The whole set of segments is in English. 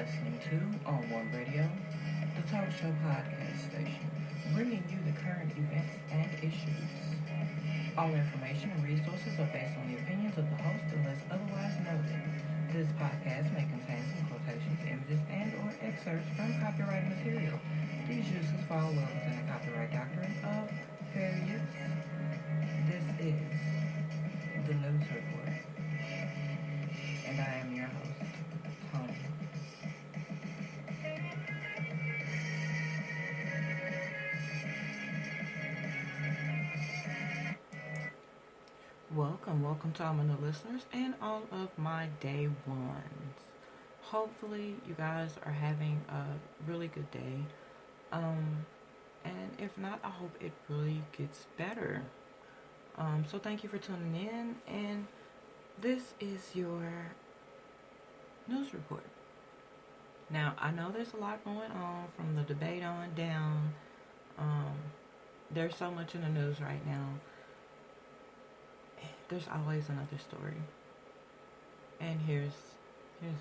listening to On One Radio, the talk show podcast station, bringing you the current events and issues. All information and resources are based on the opinions of the host unless otherwise noted. This podcast may contain some quotations, images, and/or excerpts from copyrighted material. These uses fall well within the copyright doctrine of fair use. This is the News Report, and I am your host, Tony. Welcome to all my new listeners and all of my day ones. Hopefully you guys are having a really good day. And if not, I hope it really gets better. So thank you for tuning in, and this is your news report. Now, I know there's a lot going on from the debate on down. There's so much in the news right now. There's always another story. And here's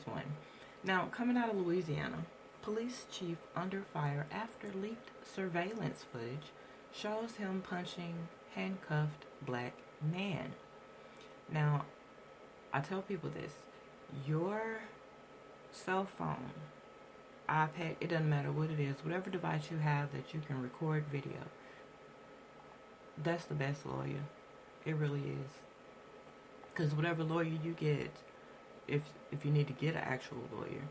one. Now, coming out of Louisiana, police chief under fire after leaked surveillance footage shows him punching handcuffed black man. Now, I tell people this. Your cell phone, iPad, it doesn't matter what it is, whatever device you have that you can record video, that's the best lawyer. It really is. Because whatever lawyer you get, if you need to get an actual lawyer,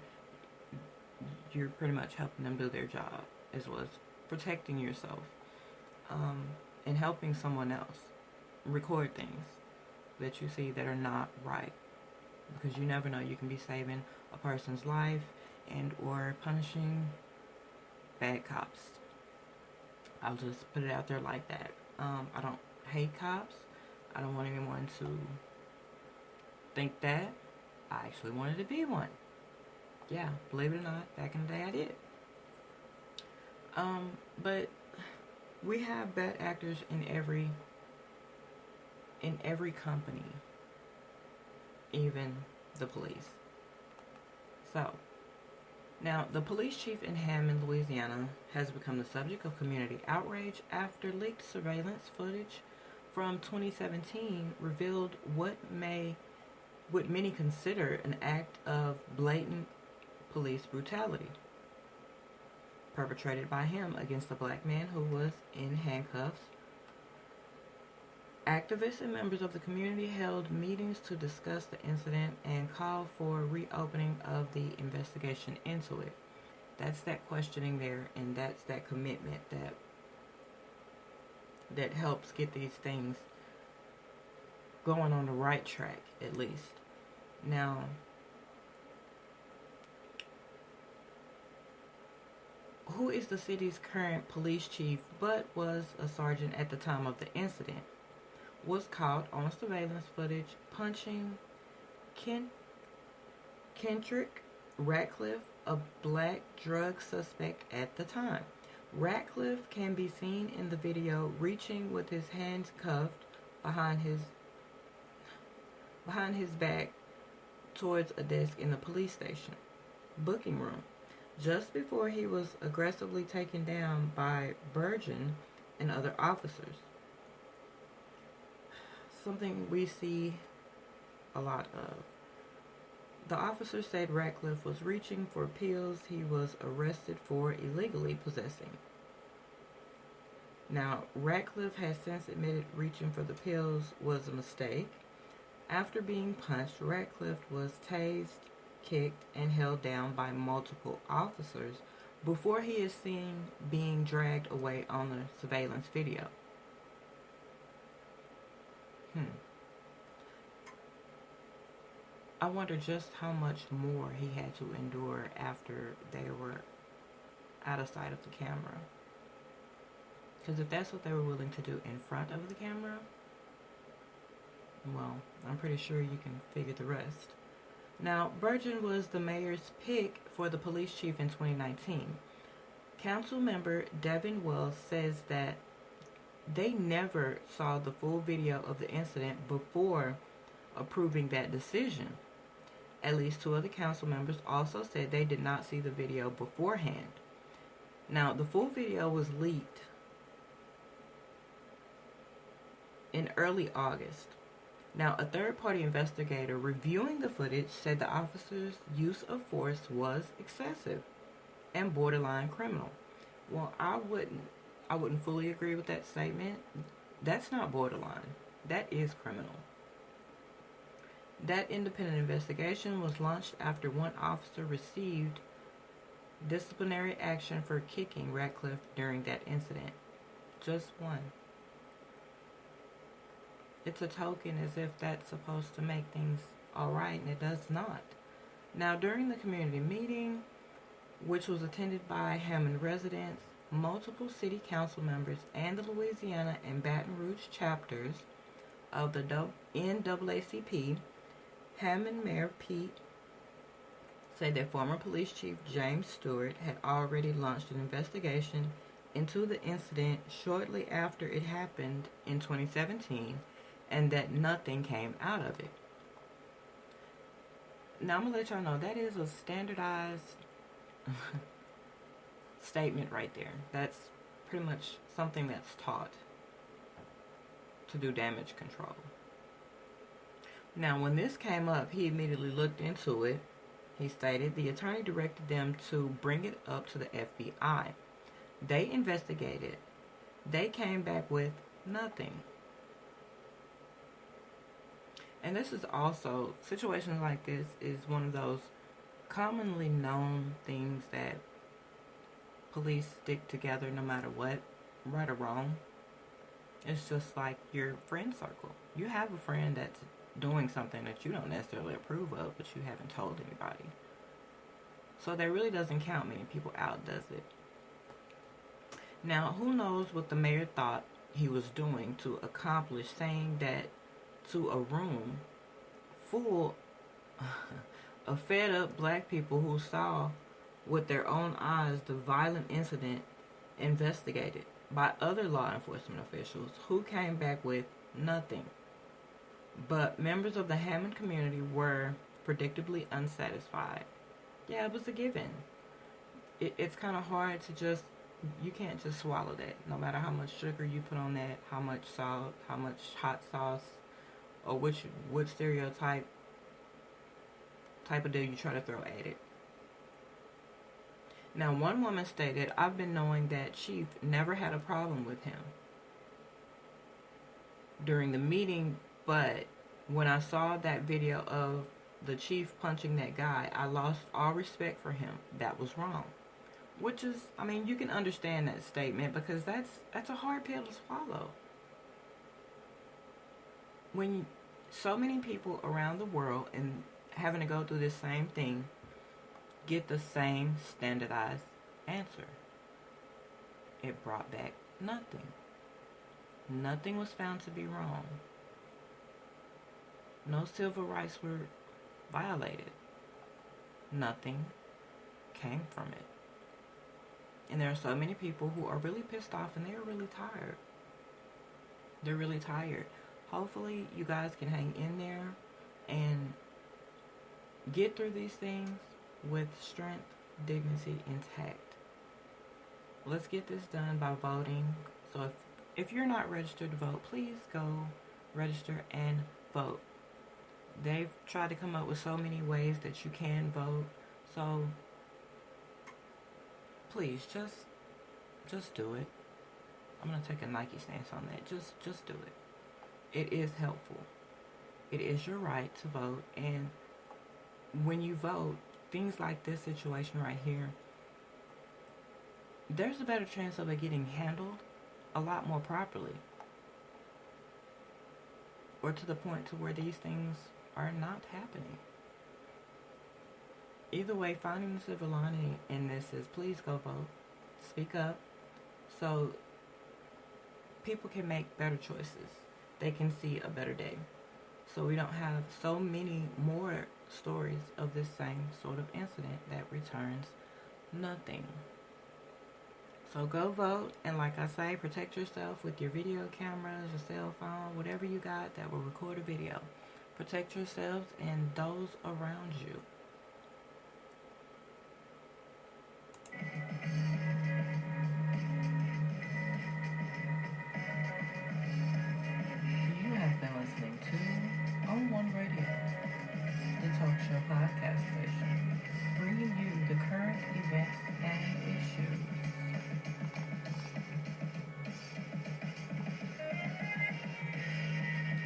you're pretty much helping them do their job, as well as protecting yourself, and helping someone else record things that you see that are not right. Because you never know, you can be saving a person's life and or punishing bad cops. I'll just put it out there like that. I don't hate cops. I don't want anyone to think that. I actually wanted to be one. Yeah, believe it or not, back in the day I did. But we have bad actors in every company, even the police. So, now the police chief in Hammond, Louisiana, has become the subject of community outrage after leaked surveillance footage from 2017 revealed what many consider an act of blatant police brutality perpetrated by him against a black man who was in handcuffs. Activists and members of the community held meetings to discuss the incident and call for reopening of the investigation into it. That's that questioning there, and that's that commitment that helps get these things going on the right track, at least. Now, who is the city's current police chief but was a sergeant at the time of the incident, was caught on surveillance footage punching Kendrick Ratcliffe, a black drug suspect at the time. Ratcliffe can be seen in the video reaching with his hands cuffed behind his back towards a desk in the police station booking room, just before he was aggressively taken down by Burgeon and other officers. Something we see a lot of. The officer said Ratcliffe was reaching for pills he was arrested for illegally possessing. Now, Ratcliffe has since admitted reaching for the pills was a mistake. After being punched, Ratcliffe was tased, kicked, and held down by multiple officers before he is seen being dragged away on the surveillance video. I wonder just how much more he had to endure after they were out of sight of the camera. Because if that's what they were willing to do in front of the camera, well, I'm pretty sure you can figure the rest. Now, Burgeon was the mayor's pick for the police chief in 2019. Council member Devin Wells says that they never saw the full video of the incident before approving that decision. At least 2 other council members also said they did not see the video beforehand. Now, the full video was leaked in early August. Now, a third-party investigator reviewing the footage said the officer's use of force was excessive and borderline criminal. Well, I wouldn't fully agree with that statement. That's not borderline. That is criminal. That independent investigation was launched after one officer received disciplinary action for kicking Ratcliffe during that incident. Just one. It's a token as if that's supposed to make things alright, and it does not. Now, during the community meeting, which was attended by Hammond residents, multiple city council members, and the Louisiana and Baton Rouge chapters of the NAACP, Hammond Mayor Pete said that former police chief James Stewart had already launched an investigation into the incident shortly after it happened in 2017, and that nothing came out of it. Now, I'm going to let y'all know that is a standardized statement right there. That's pretty much something that's taught to do damage control. Now, when this came up, he immediately looked into it. He stated the attorney directed them to bring it up to the FBI. They investigated. They came back with nothing. And this is also, situations like this is one of those commonly known things that police stick together no matter what, right or wrong. It's just like your friend circle. You have a friend that's doing something that you don't necessarily approve of, but you haven't told anybody. So that really doesn't count many people out, does it? Now, who knows what the mayor thought he was doing to accomplish saying that to a room full of fed up black people who saw with their own eyes the violent incident investigated by other law enforcement officials who came back with nothing. But members of the Hammond community were predictably unsatisfied. Yeah, it was a given. It's kind of hard to just, you can't just swallow that. No matter how much sugar you put on that, how much salt, how much hot sauce, or which stereotype type of deal you try to throw at it. Now, one woman stated, I've been knowing that Chief never had a problem with him during the meeting, but when I saw that video of the chief punching that guy, I lost all respect for him. That was wrong. Which is, I mean, you can understand that statement because that's a hard pill to swallow. When so many people around the world and having to go through this same thing get the same standardized answer. It brought back nothing. Nothing was found to be wrong. No civil rights were violated. Nothing came from it. And there are so many people who are really pissed off and they're really tired. They're really tired. Hopefully you guys can hang in there and get through these things with strength, dignity, intact. Let's get this done by voting. So if you're not registered to vote, please go register and vote. They've tried to come up with so many ways that you can vote. So please just do it. I'm gonna take a Nike stance on that. Just do it. It is helpful. It is your right to vote, and when you vote, things like this situation right here, there's a better chance of it getting handled a lot more properly, or to the point to where these things are not happening. Either way, finding the silver lining in this is please go vote. Speak up so people can make better choices. They can see a better day. So we don't have so many more stories of this same sort of incident that returns nothing. So go vote, and like I say, protect yourself with your video cameras, your cell phone, whatever you got that will record a video. Protect yourselves and those around you. You have been listening to On One Radio, the talk show podcast station, bringing you the current events and issues.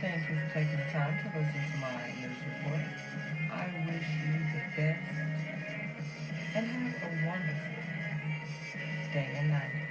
Thank you for taking the time to listen to my news report. I wish you the best and have a wonderful day and night.